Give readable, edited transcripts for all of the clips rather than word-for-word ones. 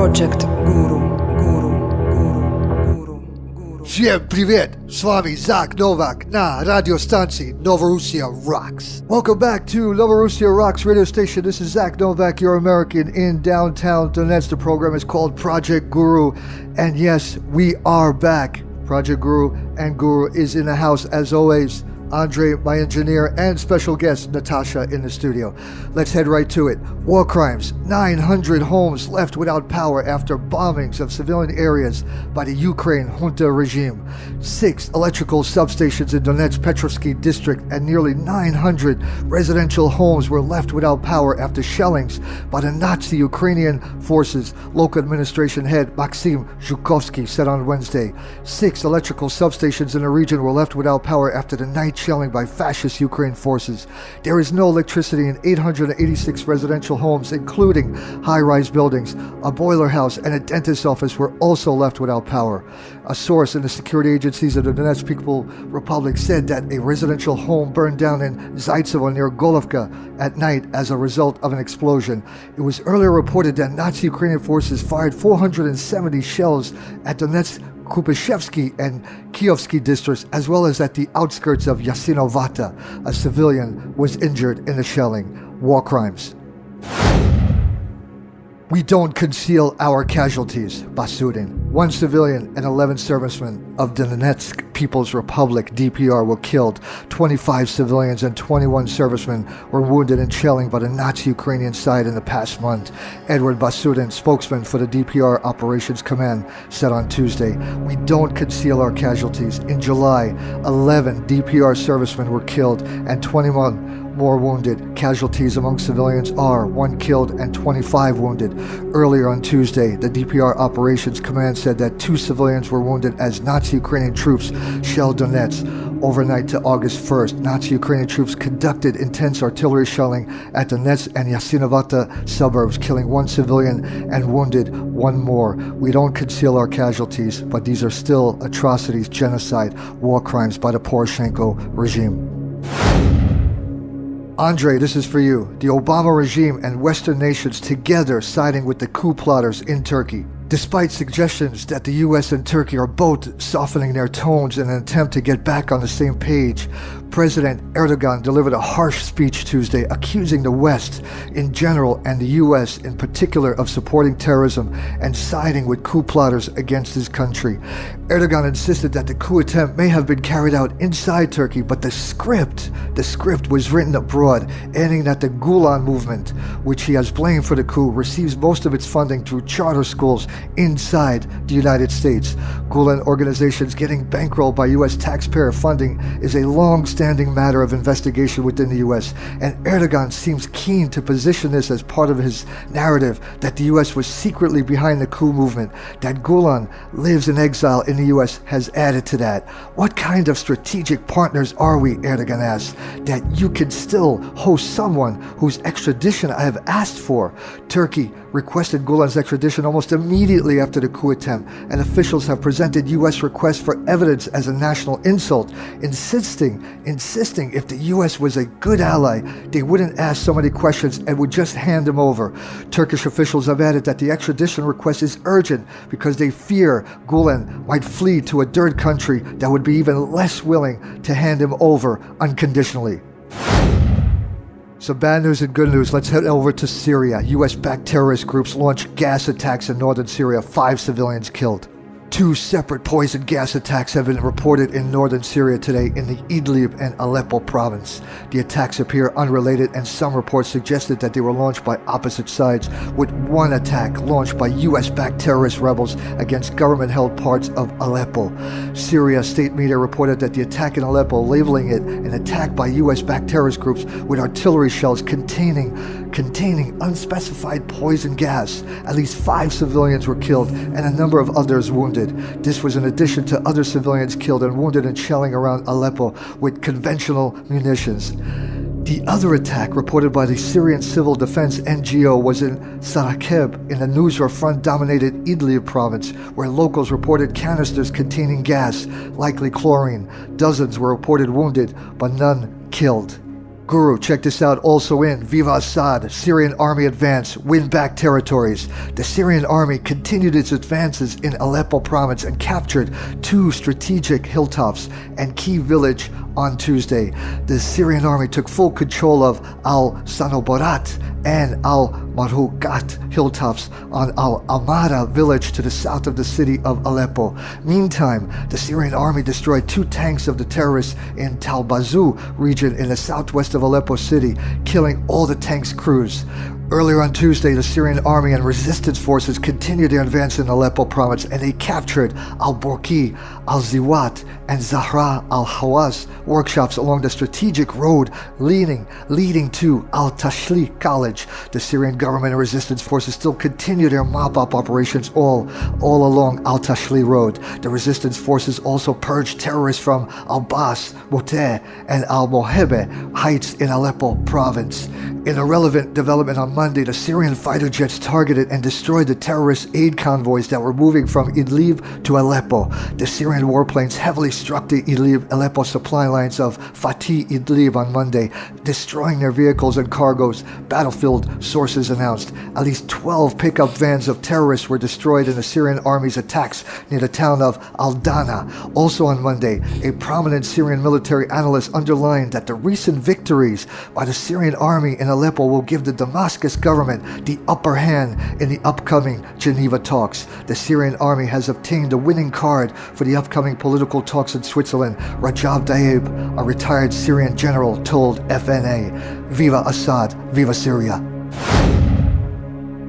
Projekt Guru, Guru. Всем привет! С вами Zak Novak на радиостанции Novorossia Rocks. Welcome back to Novorossia Rocks radio station. This is Zak Novak, your American in downtown Donetsk. The program is called Projekt Guru. And yes, we are back. Projekt Guru and Guru is in the house as always. Andre, my engineer, and special guest Natasha in the studio. Let's head right to it. War crimes. 900 homes left without power after bombings of civilian areas by the Ukraine Junta regime. 6 electrical substations in Donetsk Petrovsky district and nearly 900 residential homes were left without power after shellings by the Nazi Ukrainian forces, local administration head Maxim Zhukovsky said on Wednesday. 6 electrical substations in the region were left without power after the night shelling by fascist Ukraine forces. There is no electricity in 886 residential homes, including high-rise buildings. A boiler house and a dentist's office were also left without power. A source in the security agencies of the Donetsk People Republic said that a residential home burned down in Zaitsevo near Golovka at night as a result of an explosion. It was earlier reported that Nazi Ukrainian forces fired 470 shells at Donetsk Kupishevsky and Kievsky districts, as well as at the outskirts of Yasinovata. A civilian was injured in the shelling. War crimes. We don't conceal our casualties, Basudin. 1 civilian and 11 servicemen of the Donetsk People's Republic, DPR, were killed. 25 civilians and 21 servicemen were wounded in shelling by the Nazi Ukrainian side in the past month. Edward Basudin, spokesman for the DPR Operations Command, said on Tuesday, "We don't conceal our casualties. In July, 11 DPR servicemen were killed and 21 more wounded. Casualties among civilians are 1 killed and 25 wounded. Earlier on Tuesday, the DPR Operations Command said that 2 civilians were wounded as Nazi Ukrainian troops shelled Donetsk. Overnight to August 1st, Nazi Ukrainian troops conducted intense artillery shelling at Donetsk and Yasinovata suburbs, killing 1 civilian and wounded 1 more. We don't conceal our casualties, but these are still atrocities, genocide, war crimes by the Poroshenko regime." Andre, this is for you. The Obama regime and Western nations together siding with the coup plotters in Turkey. Despite suggestions that the US and Turkey are both softening their tones in an attempt to get back on the same page, President Erdogan delivered a harsh speech Tuesday accusing the West in general and the US in particular of supporting terrorism and siding with coup plotters against his country. Erdogan insisted that the coup attempt may have been carried out inside Turkey, but the script was written abroad, adding that the Gulen movement, which he has blamed for the coup, receives most of its funding through charter schools inside the United States. Gulen organizations getting bankrolled by U.S. taxpayer funding is a long-standing matter of investigation within the U.S., and Erdogan seems keen to position this as part of his narrative that the U.S. was secretly behind the coup movement. That Gulen lives in exile in the U.S. has added to that. What kind of strategic partners are we, Erdogan asked, that you can still host someone whose extradition I have asked for? Turkey requested Gulen's extradition almost immediately after the coup attempt, and officials have presented U.S. requests for evidence as a national insult, insisting if the U.S. was a good ally, they wouldn't ask so many questions and would just hand him over. Turkish officials have added that the extradition request is urgent because they fear Gulen might flee to a third country that would be even less willing to hand him over unconditionally. So bad news and good news. Let's head over to Syria. U.S.-backed terrorist groups launched gas attacks in northern Syria. 5 civilians killed. 2 separate poison gas attacks have been reported in northern Syria today in the Idlib and Aleppo province. The attacks appear unrelated, and some reports suggested that they were launched by opposite sides, with one attack launched by U.S.-backed terrorist rebels against government-held parts of Aleppo. Syria state media reported that the attack in Aleppo, labeling it an attack by U.S.-backed terrorist groups with artillery shells containing unspecified poison gas. At least 5 civilians were killed and a number of others wounded. This was in addition to other civilians killed and wounded in shelling around Aleppo with conventional munitions. The other attack, reported by the Syrian Civil Defense NGO, was in Sarakeb in the Nusra Front-dominated Idlib province, where locals reported canisters containing gas, likely chlorine. Dozens were reported wounded, but none killed. Guru, check this out also in VIVA ASSAD, Syrian army advance, win back territories. The Syrian army continued its advances in Aleppo province and captured 2 strategic hilltops and key village on Tuesday. The Syrian army took full control of Al-Sanobarat and Al-Marhukat hilltops on Al-Amara village to the south of the city of Aleppo. Meantime, the Syrian army destroyed 2 tanks of the terrorists in Talbazu region in the southwest of Aleppo city, killing all the tank's crews. Earlier on Tuesday, the Syrian army and resistance forces continued their advance in Aleppo province, and they captured Al-Borki, Al-Ziwat, and Zahra al-Hawass workshops along the strategic road leading to Al-Tashli College. The Syrian government and resistance forces still continue their mop-up operations all along Al-Tashli Road. The resistance forces also purged terrorists from Al-Bas, Moteh, and Al-Mohebe heights in Aleppo province. In a relevant development on Monday, the Syrian fighter jets targeted and destroyed the terrorist aid convoys that were moving from Idlib to Aleppo. The Syrian warplanes heavily struck the Aleppo supply lines of Fatih Idlib on Monday, destroying their vehicles and cargoes, battlefield sources announced. At least 12 pickup vans of terrorists were destroyed in the Syrian army's attacks near the town of Al-Dana. Also on Monday, a prominent Syrian military analyst underlined that the recent victories by the Syrian army in Aleppo will give the Damascus government the upper hand in the upcoming Geneva talks. The Syrian army has obtained a winning card for the upcoming political talks in Switzerland. Rajab Tayyip, a retired Syrian general, told FNA, "Viva Assad, Viva Syria."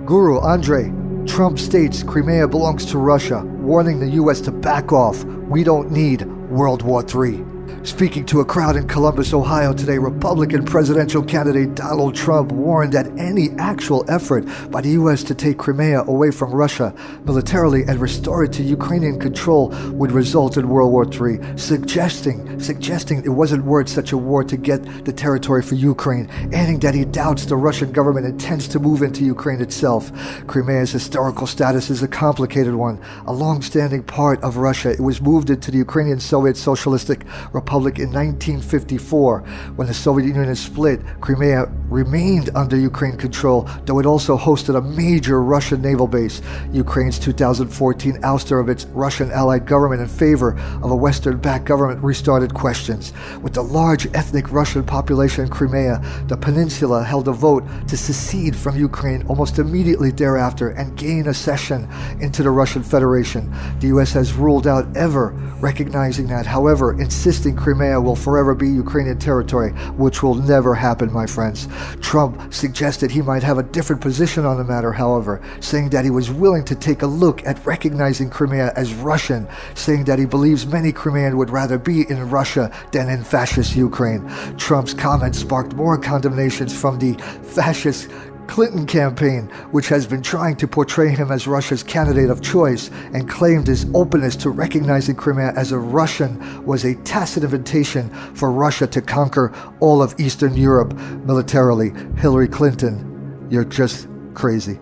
Guru Andre, Trump states Crimea belongs to Russia, warning the U.S. to back off. We don't need World War III. Speaking to a crowd in Columbus, Ohio today, Republican presidential candidate Donald Trump warned that any actual effort by the U.S. to take Crimea away from Russia militarily and restore it to Ukrainian control would result in World War III, suggesting it wasn't worth such a war to get the territory for Ukraine, adding that he doubts the Russian government intends to move into Ukraine itself. Crimea's historical status is a complicated one. A long-standing part of Russia, it was moved into the Ukrainian Soviet Socialistic Republic in 1954. When the Soviet Union split, Crimea remained under Ukraine control, though it also hosted a major Russian naval base. Ukraine's 2014 ouster of its Russian allied government in favor of a Western-backed government restarted questions. With the large ethnic Russian population in Crimea, the peninsula held a vote to secede from Ukraine almost immediately thereafter and gain accession into the Russian Federation. The U.S. has ruled out ever recognizing that, however, insisting Crimea will forever be Ukrainian territory, which will never happen, my friends. Trump suggested he might have a different position on the matter, however, saying that he was willing to take a look at recognizing Crimea as Russian, saying that he believes many Crimeans would rather be in Russia than in fascist Ukraine. Trump's comments sparked more condemnations from the fascist Clinton campaign, which has been trying to portray him as Russia's candidate of choice and claimed his openness to recognizing Crimea as a Russian was a tacit invitation for Russia to conquer all of Eastern Europe militarily. Hillary Clinton, you're just crazy.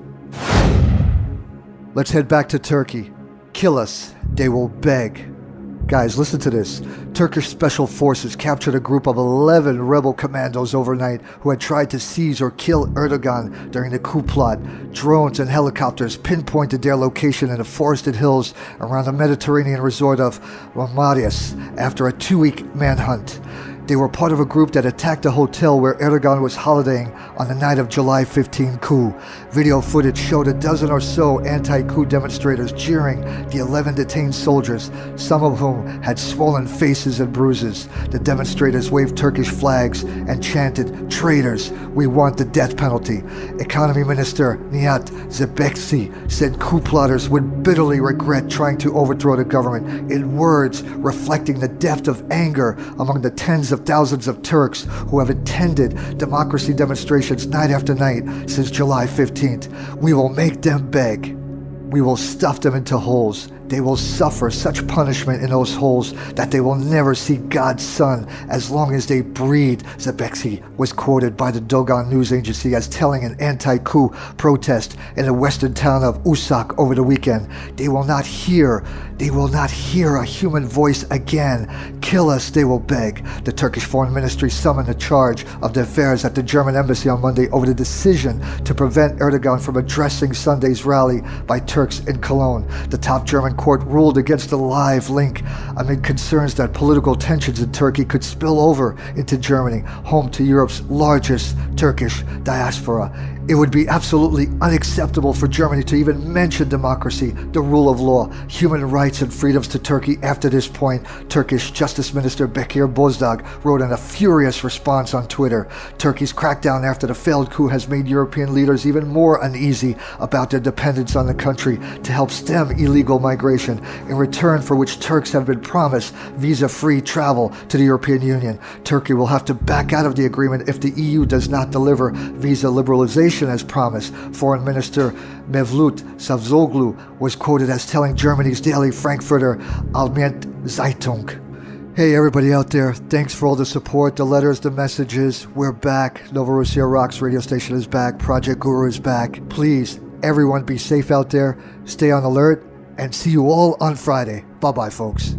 Let's head back to Turkey. Kill us, they will beg. Guys, listen to this. Turkish special forces captured a group of 11 rebel commandos overnight who had tried to seize or kill Erdogan during the coup plot. Drones and helicopters pinpointed their location in the forested hills around the Mediterranean resort of Novorossia after a 2-week manhunt. They were part of a group that attacked a hotel where Erdogan was holidaying on the night of July 15 coup. Video footage showed a dozen or so anti-coup demonstrators jeering the 11 detained soldiers, some of whom had swollen faces and bruises. The demonstrators waved Turkish flags and chanted, "Traitors, we want the death penalty." Economy Minister Nihat Zebeksi said coup plotters would bitterly regret trying to overthrow the government, in words reflecting the depth of anger among the tens of thousands of Turks who have attended democracy demonstrations night after night since July 15th. "We will make them beg. We will stuff them into holes. They will suffer such punishment in those holes that they will never see God's Son as long as they breathe," Zebeksi was quoted by the Dogan news agency as telling an anti-coup protest in the western town of Usak over the weekend. "They will not hear They will not hear a human voice again. Kill us, they will beg. The Turkish Foreign Ministry summoned a charge of the affairs at the German embassy on Monday over the decision to prevent Erdogan from addressing Sunday's rally by Turks in Cologne. The top German court ruled against the live link amid concerns that political tensions in Turkey could spill over into Germany, home to Europe's largest Turkish diaspora. It would be absolutely unacceptable for Germany to even mention democracy, the rule of law, human rights and freedoms to Turkey after this point, Turkish Justice Minister Bekir Bozdağ wrote in a furious response on Twitter. Turkey's crackdown after the failed coup has made European leaders even more uneasy about their dependence on the country to help stem illegal migration, in return for which Turks have been promised visa-free travel to the European Union. Turkey will have to back out of the agreement if the EU does not deliver visa liberalization as promised. Foreign Minister Mevlut Cavusoglu was quoted as telling Germany's daily Frankfurter Allgemeine Zeitung, "Hey everybody out there, thanks for all the support, the letters, the messages. We're back. Novorossia Rocks radio station is back. Projekt Guru is back. Please, everyone be safe out there, stay on alert, and see you all on Friday. Bye-bye, folks."